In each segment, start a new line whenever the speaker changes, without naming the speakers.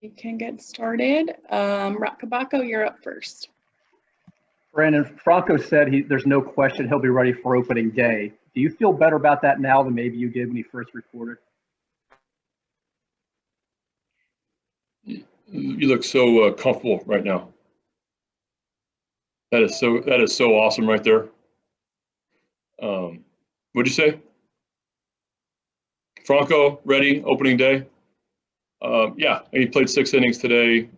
We can get started. Rakabako, you're up first.
Brandon, Franco said there's no question he'll be ready for opening day. Do you feel better about that now than maybe you did when he first reported?
You look so comfortable right now. That is so awesome right there. What'd you say? Franco, ready, opening day? Yeah, he played 6 innings today,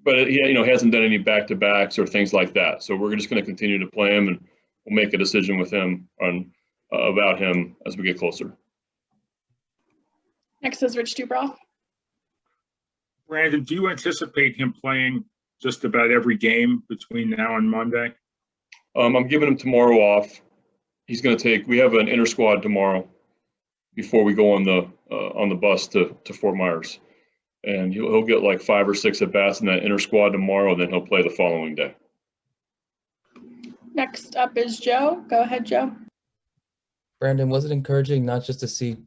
but he hasn't done any back-to-backs or things like that. So we're just going to continue to play him, and we'll make a decision with him about him as we get closer.
Next is Rich Dubroff.
Brandon, do you anticipate him playing just about every game between now and Monday?
I'm giving him tomorrow off. He's going to take. We have an inter squad tomorrow before we go on the bus to Fort Myers, and he'll get like 5 or 6 at bats in that inter squad tomorrow, and then he'll play the following day.
Next up is Joe. Go ahead, Joe.
Brandon, was it encouraging not just to see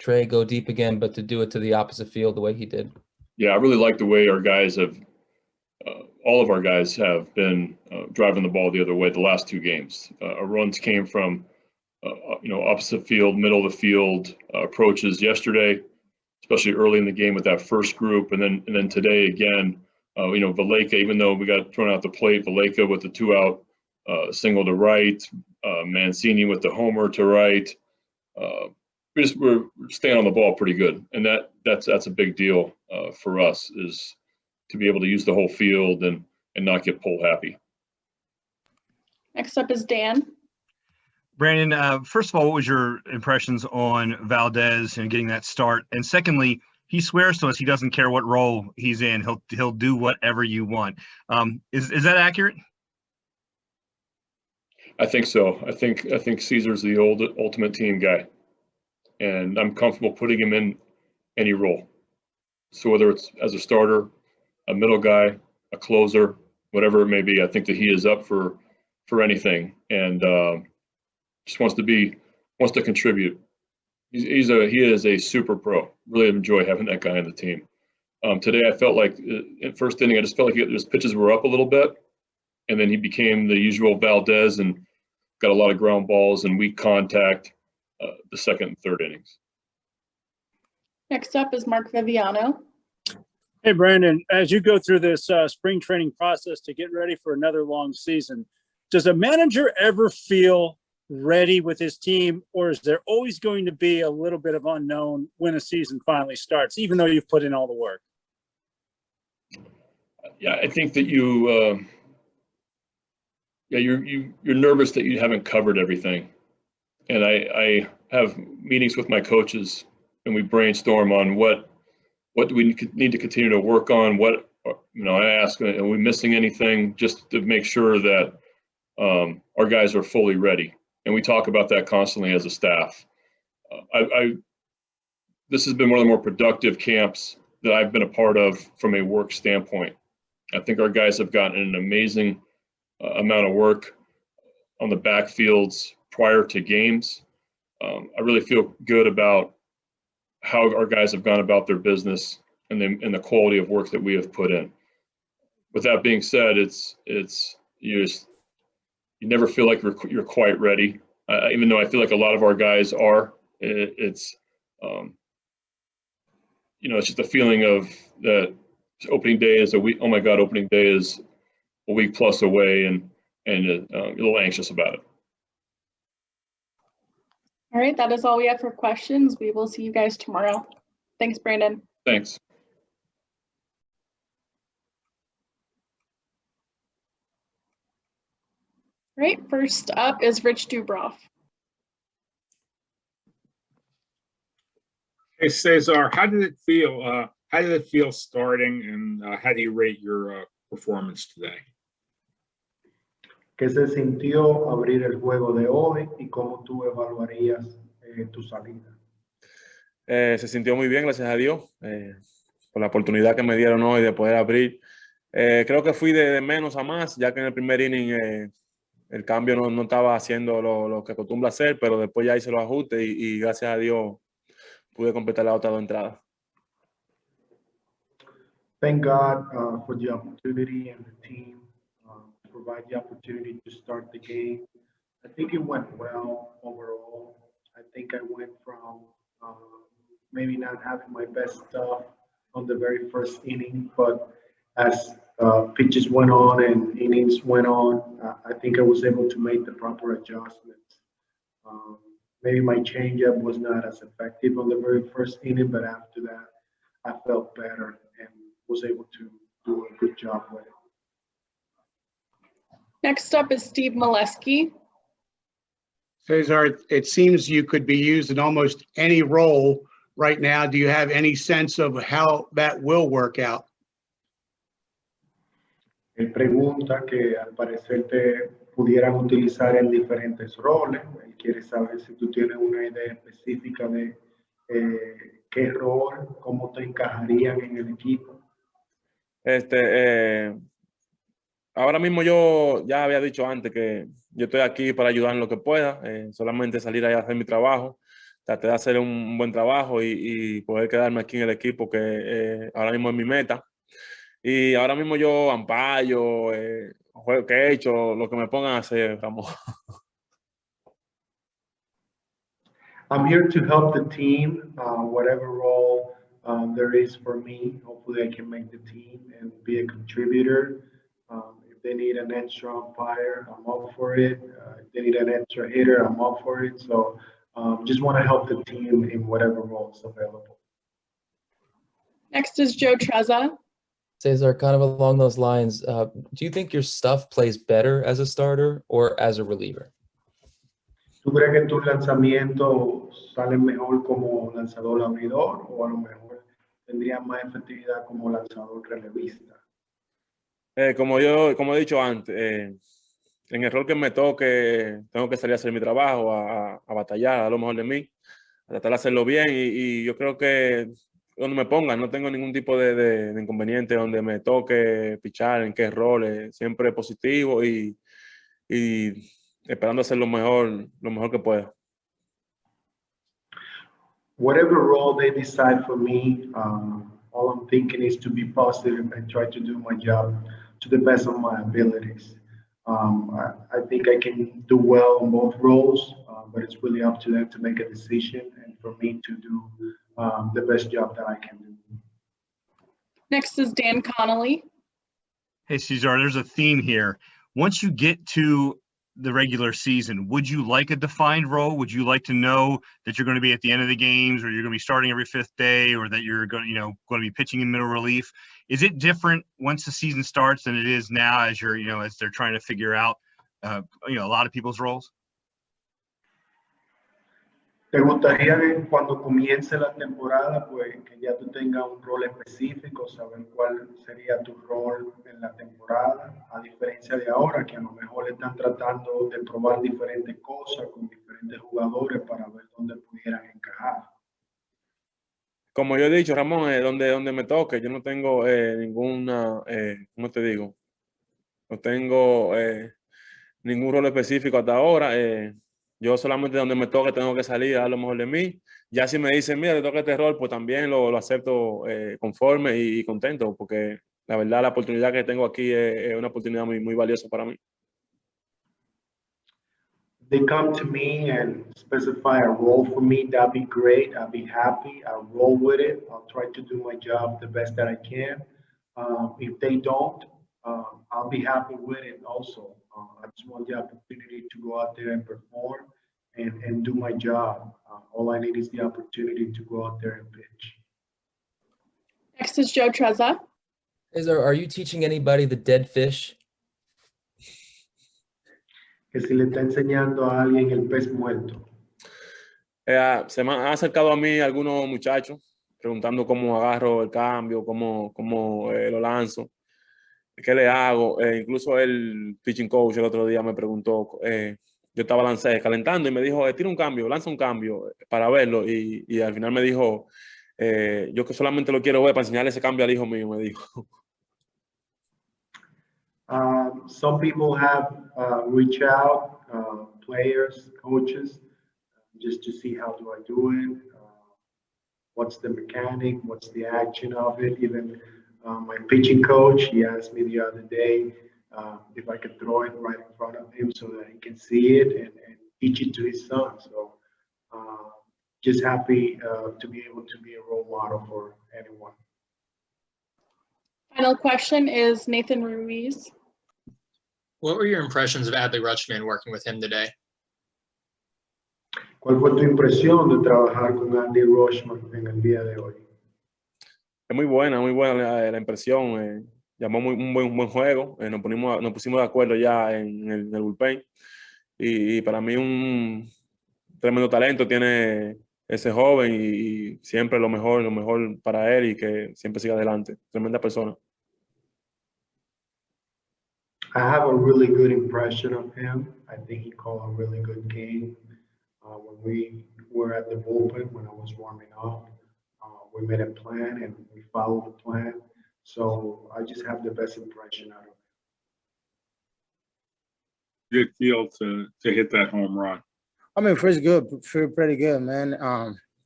Trey go deep again, but to do it to the opposite field the way he did?
Yeah, I really like the way our guys have. All of our guys have been driving the ball the other way the last 2 games. Our runs came from, opposite field, middle of the field approaches yesterday, especially early in the game with that first group, and then today again. Valleca, even though we got thrown out the plate, Valleca with the 2-out single to right, Mancini with the homer to right. We're staying on the ball pretty good, and that's a big deal for us, is to be able to use the whole field and not get pull happy.
Next up is Dan.
Brandon, first of all, what was your impressions on Valdez and getting that start? And secondly, he swears to us he doesn't care what role he's in. He'll do whatever you want. Is that accurate?
I think so. I think Cesar's the ultimate team guy, and I'm comfortable putting him in any role. So whether it's as a starter, a middle guy, a closer, whatever it may be, I think that he is up for anything, and just wants to contribute. He is a super pro. Really enjoy having that guy on the team. Today I felt like in first inning I just felt like his pitches were up a little bit, and then he became the usual Valdez and got a lot of ground balls and weak contact the second and third innings.
Next up is Mark Viviano.
Hey, Brandon, as you go through this spring training process to get ready for another long season, does a manager ever feel ready with his team, or is there always going to be a little bit of unknown when a season finally starts, even though you've put in all the work?
Yeah, I think that you're nervous that you haven't covered everything. And I have meetings with my coaches, and we brainstorm on what do we need to continue to work on? I ask, are we missing anything, just to make sure that our guys are fully ready. And we talk about that constantly as a staff. This has been one of the more productive camps that I've been a part of from a work standpoint. I think our guys have gotten an amazing amount of work on the backfields prior to games. I really feel good about how our guys have gone about their business and the quality of work that we have put in. With that being said, you never feel like you're quite ready, even though I feel like a lot of our guys are. It's just a feeling of that opening day is a week. Oh my God, opening day is a week plus away, and a little anxious about it.
All right, that is all we have for questions. We will see you guys tomorrow. Thanks, Brandon.
Thanks.
All right, first up is Rich Dubroff.
Hey, Cesar, how did it feel? How did it feel starting, and how do you rate your performance today?
¿Qué se sintió abrir el juego de hoy y cómo tú evaluarías tu salida?
Se sintió muy bien, gracias a Dios, por la oportunidad que me dieron hoy de poder abrir. Creo que fui de menos a más, ya que en el primer inning el cambio no estaba haciendo lo que acostumbra hacer, pero después ya hice los ajustes y gracias a Dios pude completar las otras 2 entradas.
thank God for the opportunity and the team to provide the opportunity to start the game. I think it went well overall. I think I went from maybe not having my best stuff on the very first inning, but as pitches went on and innings went on, I think I was able to make the proper adjustments. Um, Maybe my changeup was not as effective on the very first inning, but after that, I felt better and was able to do a good job with it.
Next up is Steve Moleski.
Cesar, it seems you could be used in almost any role right now. Do you have any sense of how that will work out?
Él pregunta que al parecer te pudieran utilizar en diferentes roles. Él quiere saber si tú tienes una idea específica de qué rol, cómo te encajarían en el equipo.
Ahora mismo yo ya había dicho antes que yo estoy aquí para ayudar en lo que pueda, solamente salir allá a hacer mi trabajo, traté de hacer un buen trabajo y poder quedarme aquí en el equipo que ahora mismo es mi meta. Y ahora mismo yo ampayo, juego que he hecho, lo que me pongan a hacer, Ramón.
I'm here to help the team, whatever role there is for me. Hopefully I can make the team and be a contributor. If they need an extra umpire, I'm up for it. If they need an extra hitter, I'm up for it. So just want to help the team in whatever role is available.
Next is Joe Trezza.
Cesar, kind of along those lines, do you think your stuff plays better as a starter or as a reliever?
¿Tú crees que tus lanzamientos salen mejor como lanzador abridor o a lo mejor tendrías más efectividad como lanzador relevista?
Como he dicho antes, en el rol que me toque, tengo que salir a hacer mi trabajo, a batallar, a dar lo mejor de mí, a tratar de hacerlo bien y yo creo que donde me pongan, no tengo ningún tipo de inconveniente donde me toque pichar, en qué rol, siempre positivo y esperando hacer lo mejor que pueda.
Whatever role they decide for me, all I'm thinking is to be positive and try to do my job to the best of my abilities. I think I can do well in both roles, but it's really up to them to make a decision and for me to do the best job that I can do.
Next is Dan Connolly.
Hey, Cesar, there's a theme here. Once you get to the regular season, would you like a defined role? Would you like to know that you're going to be at the end of the games or you're going to be starting every fifth day or that you're going to be pitching in middle relief? Is it different once the season starts than it is now as as they're trying to figure out, a lot of people's roles?
¿Te gustaría que cuando comience la temporada, pues que ya tú tengas un rol específico, saber cuál sería tu rol en la temporada, a diferencia de ahora que a lo mejor están tratando de probar diferentes cosas con diferentes jugadores para ver dónde pudieran encajar?
Como yo he dicho, Ramón, donde me toque, yo no tengo ninguna, ¿cómo te digo? No tengo ningún rol específico hasta ahora. Yo solamente donde me toque tengo que salir a dar lo mejor de mí. Ya si me dicen, mira, te toca este rol, pues también lo acepto conforme y contento, porque la verdad la oportunidad que tengo aquí es una oportunidad muy valiosa para mí.
They come to me and specify a role for me, that'd be great. I'd be happy. I'll roll with it. I'll try to do my job the best that I can. If they don't, I'll be happy with it also. I just want the opportunity to go out there and perform and do my job. All I need is the opportunity to go out there and pitch.
Next is Joe Trezza.
Cesar, are you teaching anybody the dead fish?
Que si le está enseñando a alguien el pez muerto.
Se me han acercado a mí algunos muchachos preguntando cómo agarro el cambio, cómo lo lanzo, qué le hago. Incluso el pitching coach el otro día me preguntó, yo estaba calentando y me dijo, tira un cambio, lanza un cambio para verlo. Y al final me dijo, yo que solamente lo quiero ver para enseñarle ese cambio al hijo mío, me dijo.
Some people have reached out, players, coaches, just to see how do I do it, what's the mechanic, what's the action of it. Even My pitching coach, he asked me the other day if I could throw it right in front of him so that he can see it and teach it to his son. So just happy to be able to be a role model for anyone.
Final question is Nathan Ruiz.
What were your impressions of Adley Rutschman working with him today?
¿Cuál fue tu impresión de trabajar con Andy Rushman en el día de hoy?
Es muy buena la impresión. Llamó un buen juego. Nos pusimos de acuerdo ya en el bullpen. Y para mí un tremendo talento tiene ese joven y siempre lo mejor para él y que siempre siga adelante. Tremenda persona.
I have a really good impression of him. I think he called a really good game. When we were at the bullpen, when I was warming up, we made a plan and we followed the plan. So I just have the best impression out of him.
Good feel to hit that home run.
I mean, feels good, feel pretty good, man.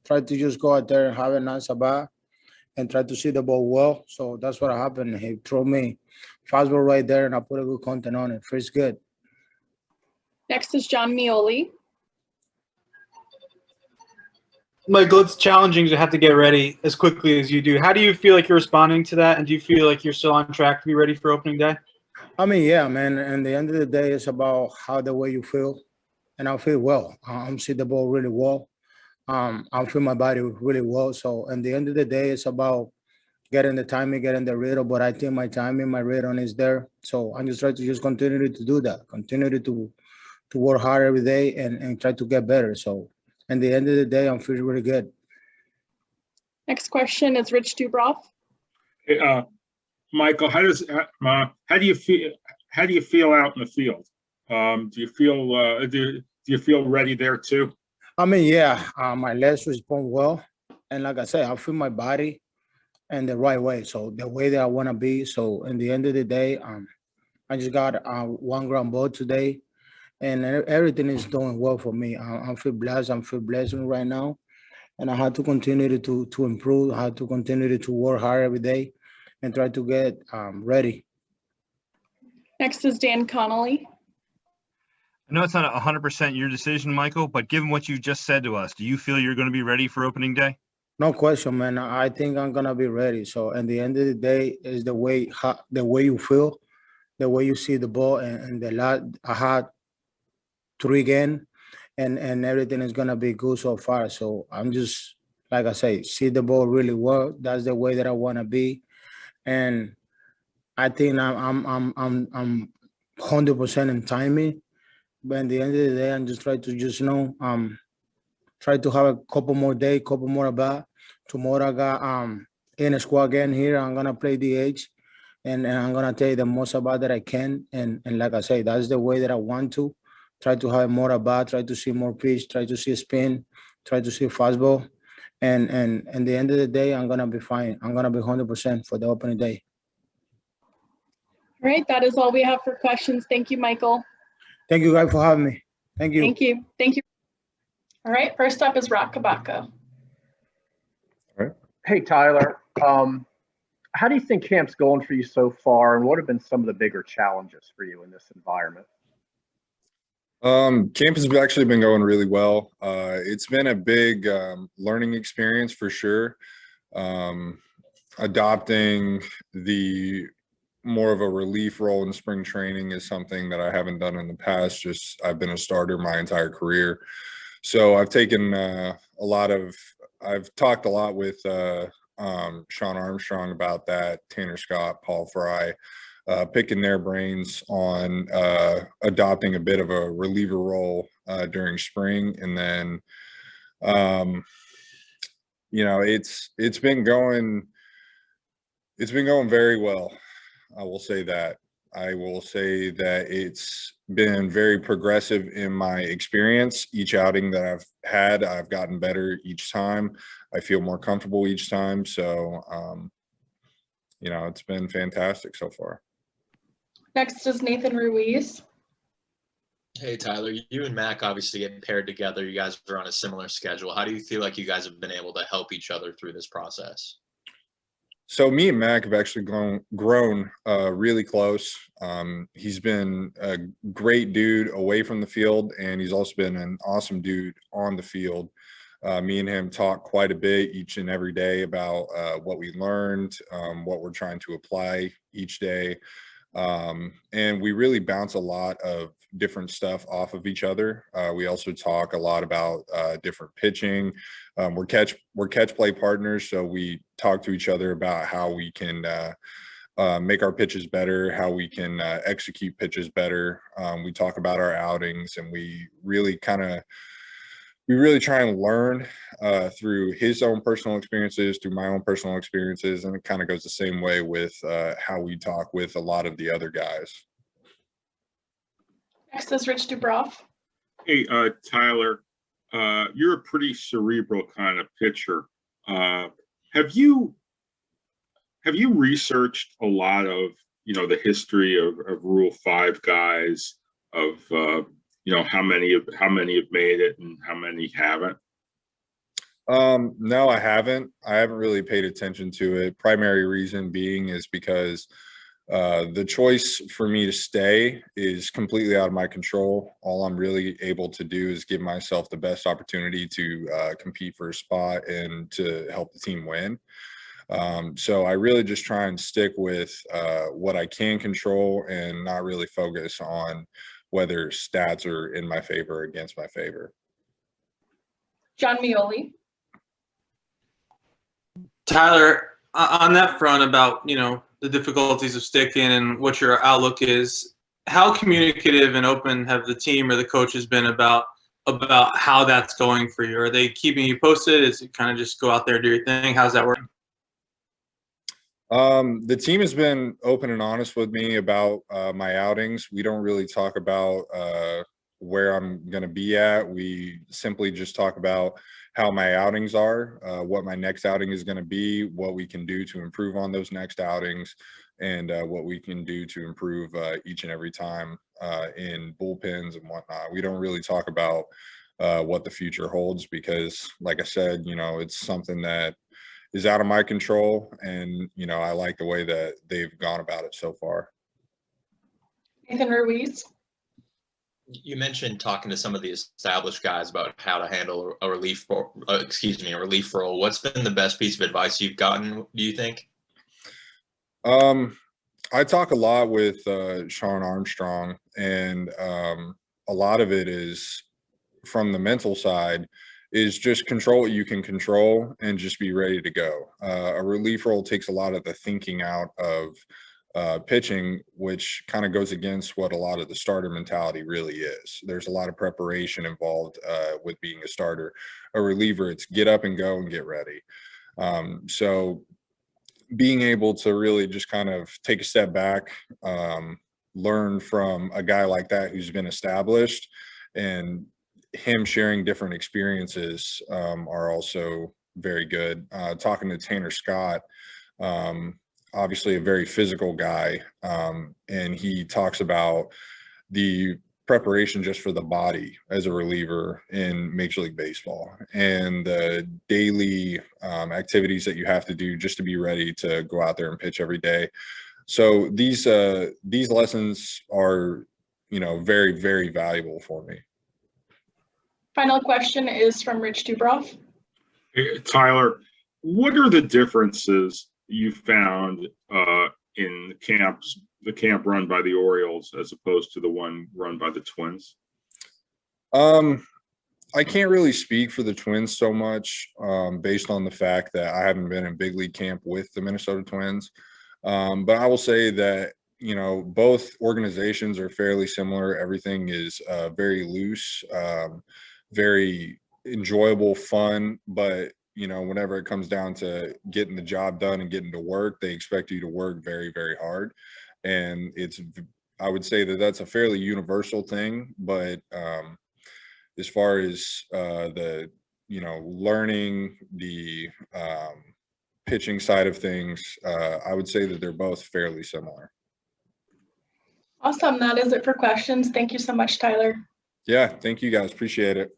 Try to just go out there and have a nice at-bat and try to see the ball well. So that's what happened. He threw me fastball right there and I put a good content on it. Feels good.
Next is John Mioli.
Maikel, it's challenging to have to get ready as quickly as you do. How do you feel like you're responding to that? And do you feel like you're still on track to be ready for opening day?
I mean, yeah, man. And the end of the day, it's about how the way you feel. And I feel well. I'm seeing the ball really well. I feel my body really well. So at the end of the day, it's about getting the timing, getting the rhythm. But I think my timing, my rhythm is there. So I'm just trying to just continue to do that. Continue to work hard every day and try to get better. So at the end of the day, I'm feeling really good.
Next question is Rich Dubroff.
Hey, Maikel, how do you feel? How do you feel out in the field? Do you feel ready there too?
I mean, yeah, my legs respond well, and like I said, I feel my body in the right way. So the way that I want to be. So in the end of the day, I just got 1 ground ball today. And everything is doing well for me. I feel blessed. I feel blessed right now. And I had to continue to improve. I had to continue to work hard every day and try to get ready.
Next is Dan Connolly.
I know it's not 100% your decision, Maikel, but given what you just said to us, do you feel you're going to be ready for opening day?
No question, man. I think I'm going to be ready. So at the end of the day, is the way you feel, the way you see the ball. And the lot I had 3 again, and everything is gonna be good so far. So I'm just, like I say, see the ball really well. That's the way that I want to be, and I think I'm 100% in timing. But at the end of the day, I'm just trying to just try to have a couple more days, couple more about. Tomorrow I got in a squad again here. I'm gonna play DH, and I'm gonna take the most about that I can. And like I say, that's the way that I want to. Try to have more about, try to see more pitch, try to see spin, try to see fastball. And at the end of the day, I'm going to be fine. I'm going to be 100% for the opening day.
All right, that is all we have for questions. Thank you, Maikel.
Thank you guys for having me. Thank you.
Thank you. Thank you. All right, first up is Rock Kabaka.
All right. Hey, Tyler. How do you think camp's going for you so far, and what have been some of the bigger challenges for you in this environment?
Camp has actually been going really well. It's been a big learning experience for sure. Adopting the more of a relief role in spring training is something that I haven't done in the past. I've been a starter my entire career. So I've taken I've talked a lot with Sean Armstrong about that, Tanner Scott, Paul Fry, picking their brains on adopting a bit of a reliever role during spring. And then, it's been going very well. I will say that. I will say that it's been very progressive in my experience. Each outing that I've had, I've gotten better each time. I feel more comfortable each time. So, it's been fantastic so far.
Next is Nathan Ruiz.
Hey, Tyler, you and Mac obviously get paired together. You guys are on a similar schedule. How do you feel like you guys have been able to help each other through this process?
So me and Mac have actually grown really close. He's been a great dude away from the field, and he's also been an awesome dude on the field. Me and him talk quite a bit each and every day about what we learned, what we're trying to apply each day. And we really bounce a lot of different stuff off of each other. We also talk a lot about different pitching. We're catch play partners, so we talk to each other about how we can make our pitches better, how we can execute pitches better. We talk about our outings, and we really try and learn through his own personal experiences, through my own personal experiences, and it kind of goes the same way with how we talk with a lot of the other guys.
Next is Rich Dubroff.
Hey, Tyler, you're a pretty cerebral kind of pitcher. Have you researched a lot of, the history of Rule 5 guys, of how many have made it and how many haven't?
No, I haven't. I haven't really paid attention to it. Primary reason being is because the choice for me to stay is completely out of my control. All I'm really able to do is give myself the best opportunity to compete for a spot and to help the team win. So I really just try and stick with what I can control and not really focus on whether stats are in my favor or against my favor.
John Mioli.
Tyler, on that front about, the difficulties of sticking and what your outlook is, how communicative and open have the team or the coaches been about how that's going for you? Are they keeping you posted? Is it kind of just go out there, do your thing? How's that working?
The team has been open and honest with me about my outings. We don't really talk about where I'm going to be at. We simply just talk about how my outings are, what my next outing is going to be, what we can do to improve on those next outings, and what we can do to improve each and every time in bullpens and whatnot. We don't really talk about what the future holds because, like I said, it's something that is out of my control, and I like the way that they've gone about it so far.
Nathan Ruiz.
You mentioned talking to some of the established guys about how to handle a relief role. What's been the best piece of advice you've gotten, do you think?
I talk a lot with Sean Armstrong, and a lot of it is from the mental side is just control what you can control and just be ready to go. A relief role takes a lot of the thinking out of pitching, which kind of goes against what a lot of the starter mentality really is. There's a lot of preparation involved with being a starter. A reliever, it's get up and go and get ready. So being able to really just kind of take a step back, learn from a guy like that who's been established, and him sharing different experiences are also very good. Talking to Tanner Scott, obviously a very physical guy, and he talks about the preparation just for the body as a reliever in Major League Baseball and the daily activities that you have to do just to be ready to go out there and pitch every day. So these lessons are, very, very valuable for me.
Final question is from Rich Dubroff.
Hey, Tyler, what are the differences you found in the camp run by the Orioles as opposed to the one run by the Twins?
I can't really speak for the Twins so much based on the fact that I haven't been in big league camp with the Minnesota Twins. But I will say that, both organizations are fairly similar. Everything is very loose, very enjoyable, fun, but whenever it comes down to getting the job done and getting to work, they expect you to work very, very hard. And I would say that that's a fairly universal thing, but as far as the, learning the pitching side of things, I would say that they're both fairly similar.
Awesome. That is it for questions. Thank you so much, Tyler.
Yeah, thank you guys. Appreciate it.